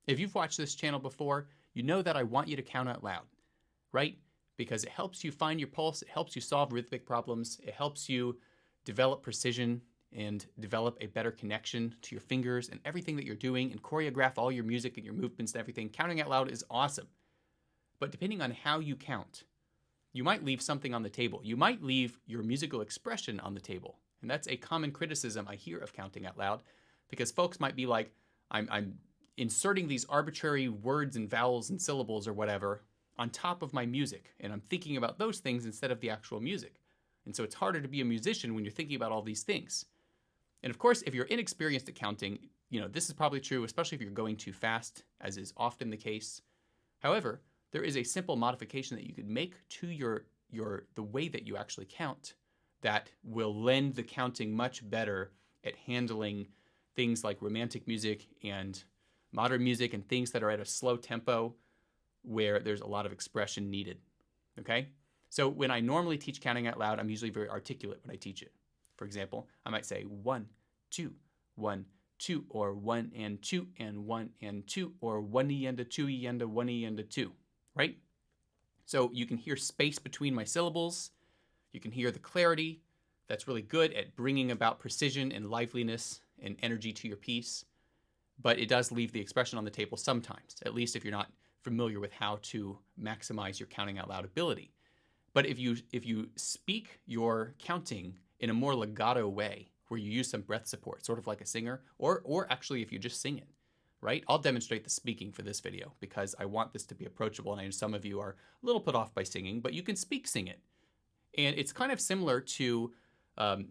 If you've watched this channel before, you know that I want you to count out loud, right? Because it helps you find your pulse, it helps you solve rhythmic problems, it helps you develop precision and develop a better connection to your fingers and everything that you're doing and choreograph all your music and your movements and everything. Counting out loud is awesome. But depending on how you count, you might leave something on the table. You might leave your musical expression on the table. And that's a common criticism I hear of counting out loud, because folks might be like, I'm inserting these arbitrary words and vowels and syllables or whatever on top of my music, and I'm thinking about those things instead of the actual music. And so it's harder to be a musician when you're thinking about all these things. And of course, if you're inexperienced at counting, this is probably true, especially if you're going too fast, as is often the case. However, there is a simple modification that you could make to the way that you actually count that will lend the counting much better at handling things like romantic music and modern music and things that are at a slow tempo where there's a lot of expression needed, okay? So when I normally teach counting out loud, I'm usually very articulate when I teach it. For example, I might say 1, 2, 1, 2, or 1 and 2 and 1 and 2, or 1 and a 2 and a 1 and a 2, right? So you can hear space between my syllables. You can hear the clarity. That's really good at bringing about precision and liveliness and energy to your piece. But it does leave the expression on the table sometimes, at least if you're not familiar with how to maximize your counting out loud ability. But if you speak your counting in a more legato way, where you use some breath support, sort of like a singer, or actually if you just sing it, right? I'll demonstrate the speaking for this video because I want this to be approachable, and I know some of you are a little put off by singing, but you can sing it. And it's kind of similar to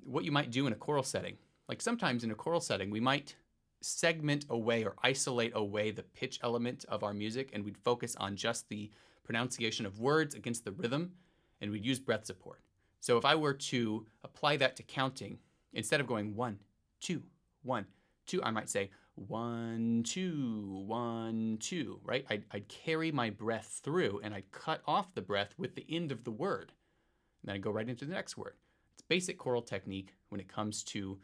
what you might do in a choral setting. Like sometimes in a choral setting, we might segment away or isolate away the pitch element of our music, and we'd focus on just the pronunciation of words against the rhythm, and we'd use breath support. So if I were to apply that to counting, instead of going 1, 2, 1, 2, I might say 1, 2, 1, 2, right? I'd carry my breath through, and I'd cut off the breath with the end of the word. And then I'd go right into the next word. It's basic choral technique when it comes to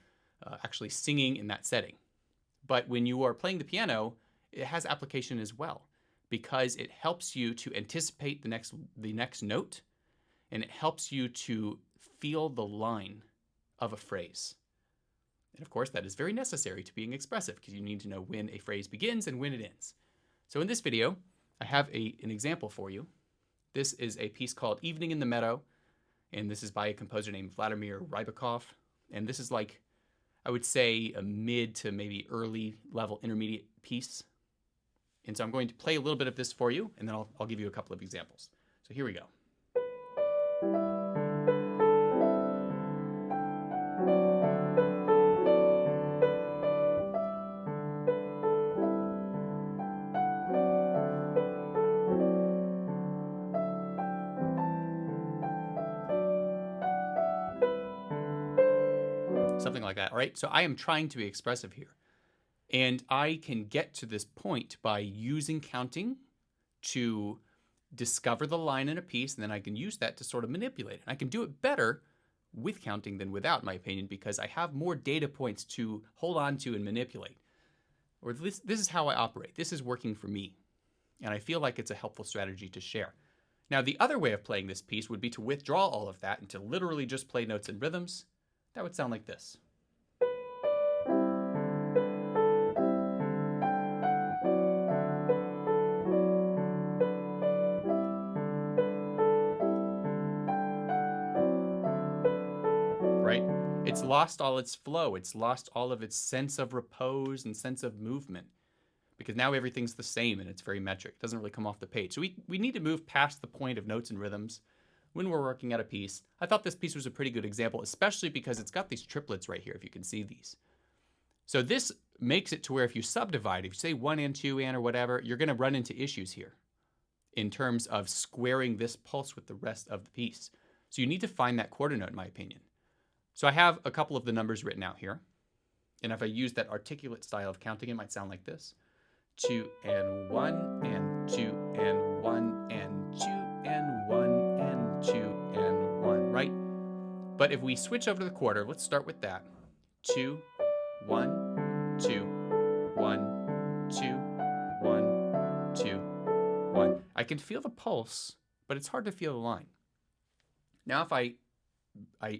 actually singing in that setting. But when you are playing the piano, it has application as well, because it helps you to anticipate the next note, and it helps you to feel the line of a phrase. And of course, that is very necessary to being expressive, because you need to know when a phrase begins and when it ends. So in this video, I have an example for you. This is a piece called Evening in the Meadow, and this is by a composer named Vladimir Rebikov. And this is like, I would say, a mid to maybe early level intermediate piece. And so I'm going to play a little bit of this for you, and then I'll give you a couple of examples. So here we go. Something like that, all right? So I am trying to be expressive here. And I can get to this point by using counting to discover the line in a piece, and then I can use that to sort of manipulate it. I can do it better with counting than without, in my opinion, because I have more data points to hold on to and manipulate. Or this is how I operate. This is working for me. And I feel like it's a helpful strategy to share. Now, the other way of playing this piece would be to withdraw all of that and to literally just play notes and rhythms. That would sound like this. Right? It's lost all its flow. It's lost all of its sense of repose and sense of movement, because now everything's the same and it's very metric. It doesn't really come off the page. So we need to move past the point of notes and rhythms when we're working at a piece. I thought this piece was a pretty good example, especially because it's got these triplets right here, if you can see these. So this makes it to where if you subdivide, if you say 1 and 2 and or whatever, you're going to run into issues here in terms of squaring this pulse with the rest of the piece. So you need to find that quarter note, in my opinion. So I have a couple of the numbers written out here. And if I use that articulate style of counting, it might sound like this. 2 and 1 and 2 and 1 and 2 and 1 and 2 and 1, right? But if we switch over to the quarter, let's start with that. 2, 1, 2, 1, 2, 1, I can feel the pulse, but it's hard to feel the line. Now, if I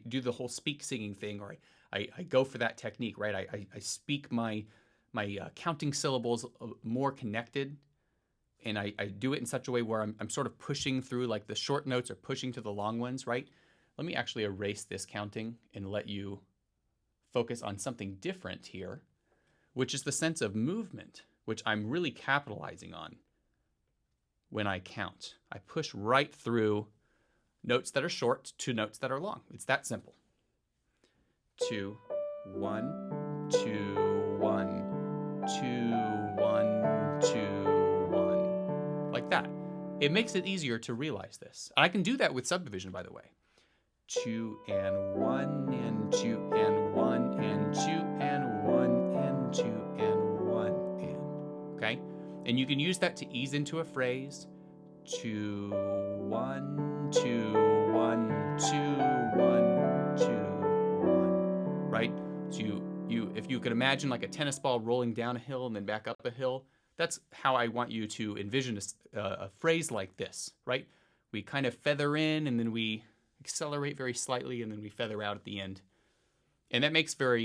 do the whole speak singing thing, or I go for that technique, right? I speak my counting syllables more connected, and I do it in such a way where I'm sort of pushing through, like the short notes are pushing to the long ones, right? Let me actually erase this counting and let you focus on something different here, which is the sense of movement, which I'm really capitalizing on when I count. I push right through notes that are short to notes that are long. It's that simple. 2, 1, 2, 1, 2, 1, 2, 1. Like that. It makes it easier to realize this. And I can do that with subdivision, by the way. 2 and 1 and 2 and 1 and 2 and 1 and 2 and 1 and. Okay? And you can use that to ease into a phrase. 2, 1, 2, 1, 2, 1, 2, 1. Right? So if you could imagine like a tennis ball rolling down a hill and then back up a hill, that's how I want you to envision a phrase like this, right? We kind of feather in and then we accelerate very slightly and then we feather out at the end. And that makes for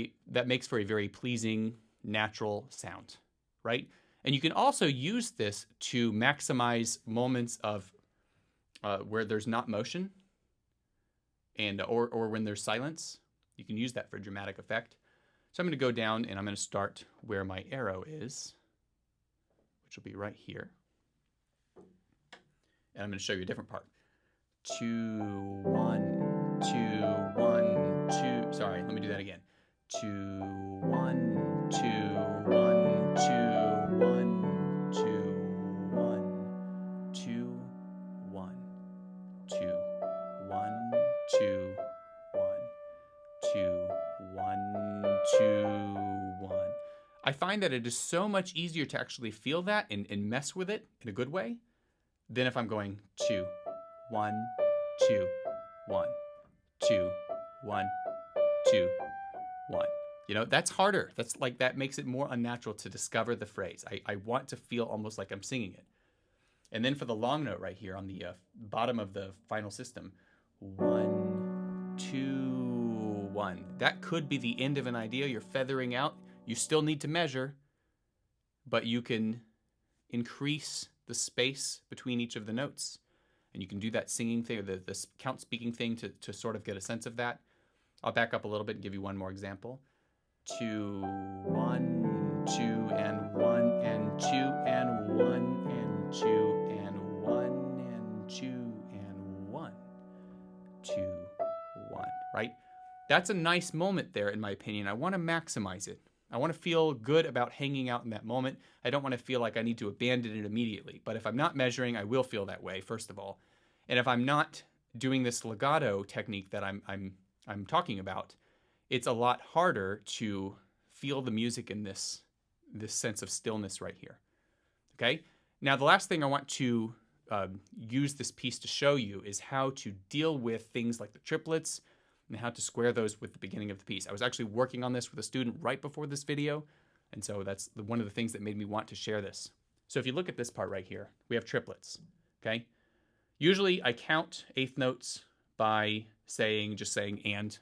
a very pleasing, natural sound, right? And you can also use this to maximize moments of where there's not motion and or when there's silence. You can use that for dramatic effect. So I'm going to go down and I'm going to start where my arrow is, which will be right here. And I'm going to show you a different part. 2, 1, 2, 1, 2. Sorry, let me do that again. 2, 1, 2, 1, 2, 1, 2, 1, 2, 1, 2, 1, 2, 1, 2, 1, 2, 1. I find that it is so much easier to actually feel that and mess with it in a good way than if I'm going 2, 1, 2, 1, 2, 1, 2, 1. You know, that's harder. That makes it more unnatural to discover the phrase. I want to feel almost like I'm singing it. And then for the long note right here on the bottom of the final system, 1, 2, 1. That could be the end of an idea. You're feathering out. You still need to measure, but you can increase the space between each of the notes. And you can do that singing thing, or the count speaking thing to sort of get a sense of that. I'll back up a little bit and give you one more example. 2, 1, 2, and 1, and 2, and 1, and 2, and 1, and 2, and 1, 2, 1, right? That's a nice moment there, in my opinion. I want to maximize it. I want to feel good about hanging out in that moment. I don't want to feel like I need to abandon it immediately. But if I'm not measuring, I will feel that way, first of all. And if I'm not doing this legato technique that I'm talking about, it's a lot harder to feel the music in this sense of stillness right here. Okay? Now, the last thing I want to use this piece to show you is how to deal with things like the triplets and how to square those with the beginning of the piece. I was actually working on this with a student right before this video, and so that's one of the things that made me want to share this. So if you look at this part right here, we have triplets, okay? Usually I count eighth notes by just saying and,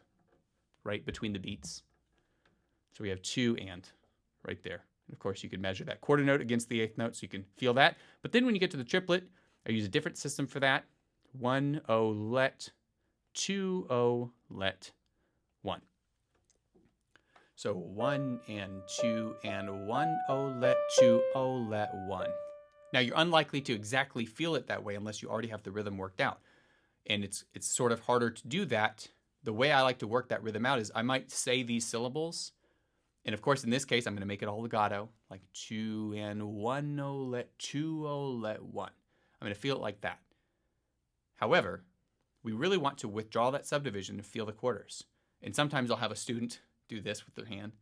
right, between the beats. So we have 2 and right there. And of course, you could measure that quarter note against the eighth note so you can feel that. But then when you get to the triplet, I use a different system for that. 1, O, let, 2, O, let, 1. So 1 and 2 and 1, O, let, 2, O, let, 1. Now you're unlikely to exactly feel it that way unless you already have the rhythm worked out. And it's sort of harder to do that. The way I like to work that rhythm out is I might say these syllables. And of course, in this case, I'm going to make it all legato, like 2 and 1, O, let, 2, O, let, 1. I'm going to feel it like that. However, we really want to withdraw that subdivision and feel the quarters. And sometimes I'll have a student do this with their hand.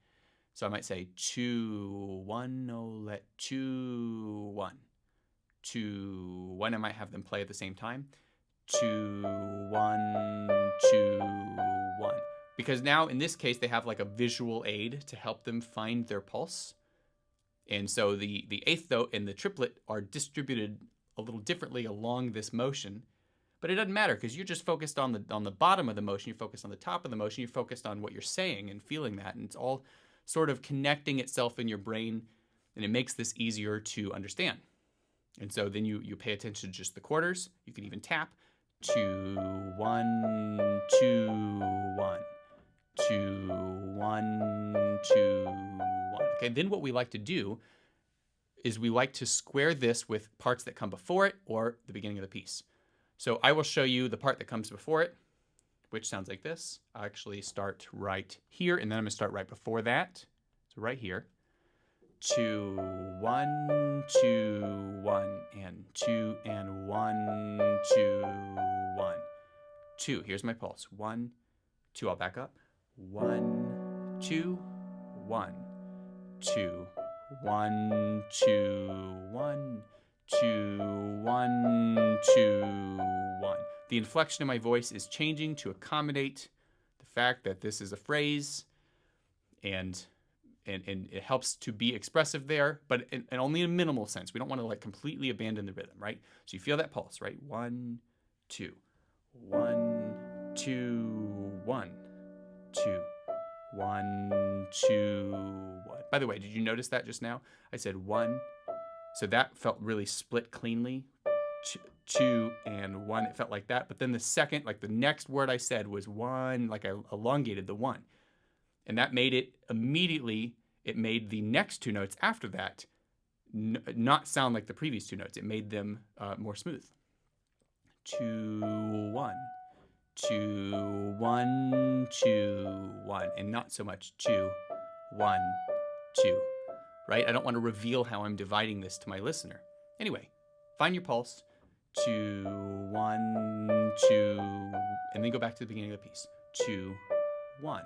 So I might say 2, 1, O, let, 2, 1. 2, 1. I might have them play at the same time. 2, 1, 2, 1. Because now in this case, they have like a visual aid to help them find their pulse. And so the eighth note and the triplet are distributed a little differently along this motion. But it doesn't matter because you're just focused on the bottom of the motion. You're focused on the top of the motion. You're focused on what you're saying and feeling that. And it's all sort of connecting itself in your brain. And it makes this easier to understand. And so then you pay attention to just the quarters. You can even tap 2, 1, 2, 1, 2, 1, 2, 1. Okay, then what we like to do is we like to square this with parts that come before it or the beginning of the piece. So I will show you the part that comes before it, which sounds like this. I'll actually start right here, and then I'm going to start right before that. So right here. 2, 1, 2, 1, and 2, and 1, 2, 1. 2. Here's my pulse. 1, 2. I'll back up. 1, 2, 1, 2, 1, 2, 1, 2, 1, 2, 1. The inflection in my voice is changing to accommodate the fact that this is a phrase, and it helps to be expressive there, but in only in a minimal sense. We don't want to like completely abandon the rhythm, right? So you feel that pulse, right? 1, 2, 1, 2, 1, 2, 1, 2, 1. By the way, did you notice that just now? I said 1, so that felt really split cleanly. 2 and 1, it felt like that. But then the second, like the next word I said was 1, like I elongated the 1. And that made it immediately, it made the next 2 notes after that not sound like the previous 2 notes. It made them more smooth. 2, 1, 2, 1, 2, 1. And not so much 2, 1, 2. Right? I don't want to reveal how I'm dividing this to my listener. Anyway, find your pulse. 2, 1, 2, and then go back to the beginning of the piece. 2, 1.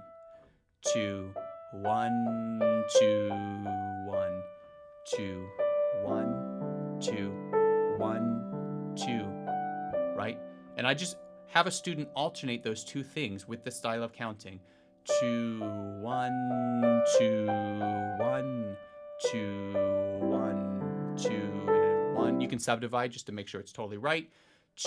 2, 1, 2, 1, 2, 1, 2, 1, 2, right? And I just have a student alternate those two things with the style of counting. 2, 1, 2, 1, 2, 1, 2, 1. You can subdivide just to make sure it's totally right.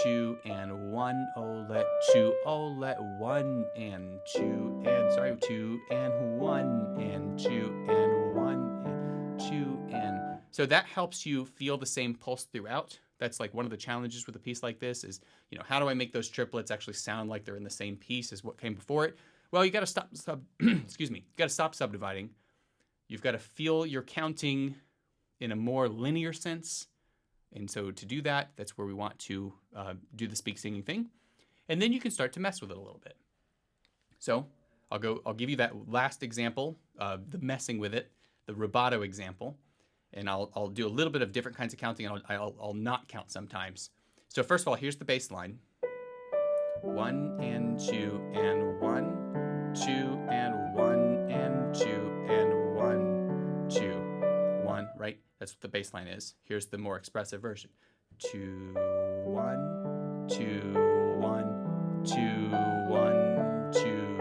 2 and 1, oh let 2, oh let 1 and 2 and 2 and 1 and 2 and 1 and 2 and so that helps you feel the same pulse throughout. That's like one of the challenges with a piece like this is, how do I make those triplets actually sound like they're in the same piece as what came before it? Well, you got to stop excuse me. You got to stop subdividing. You've got to feel your counting in a more linear sense. And so to do that, that's where we want to do the speak singing thing. And then you can start to mess with it a little bit. So I'll give you that last example, the messing with it, the rubato example. And I'll do a little bit of different kinds of counting, and I'll not count sometimes. So first of all, here's the bass line. 1 and 2 and 1, 2 and 1 and 2 and 1, 2, 1, right? That's what the bass line is. Here's the more expressive version. 2, 1, 2, 1, 2, 1, 2,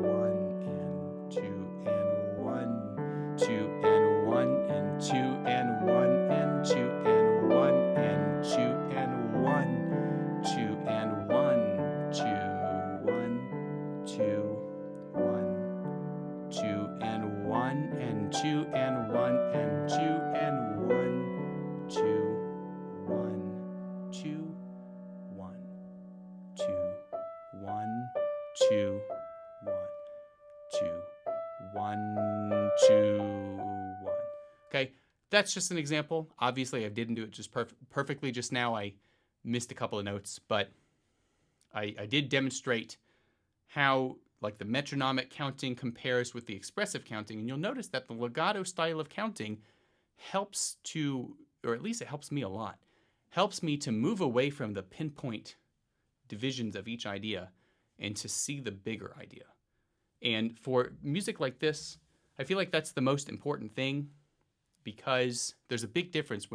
1, and 2 and 1, 2 and 1 and 2 and 1 and 2 and 1 and 2 and 1, 2 and 1, 2, 1, 2, 1, 2 and 1 and 2 and 1 and 2 and 1, 2, 1, 2, 1, 2, 1, 2, 1, 2, 1, 2, 1. Okay, that's just an example. Obviously, I didn't do it just perfectly just now. I missed a couple of notes, but I did demonstrate how like the metronomic counting compares with the expressive counting. And you'll notice that the legato style of counting helps to, or at least it helps me a lot, helps me to move away from the pinpoint divisions of each idea and to see the bigger idea. And for music like this, I feel like that's the most important thing because there's a big difference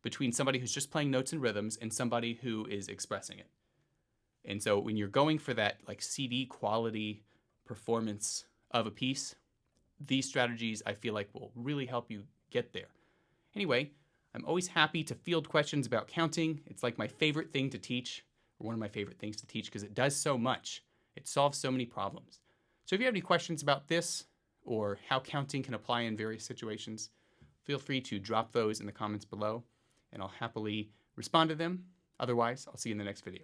between somebody who's just playing notes and rhythms and somebody who is expressing it. And so when you're going for that like CD quality performance of a piece, these strategies I feel like will really help you get there. Anyway, I'm always happy to field questions about counting. It's like my favorite thing to teach, or one of my favorite things to teach, because it does so much. It solves so many problems. So if you have any questions about this, or how counting can apply in various situations, feel free to drop those in the comments below, and I'll happily respond to them. Otherwise, I'll see you in the next video.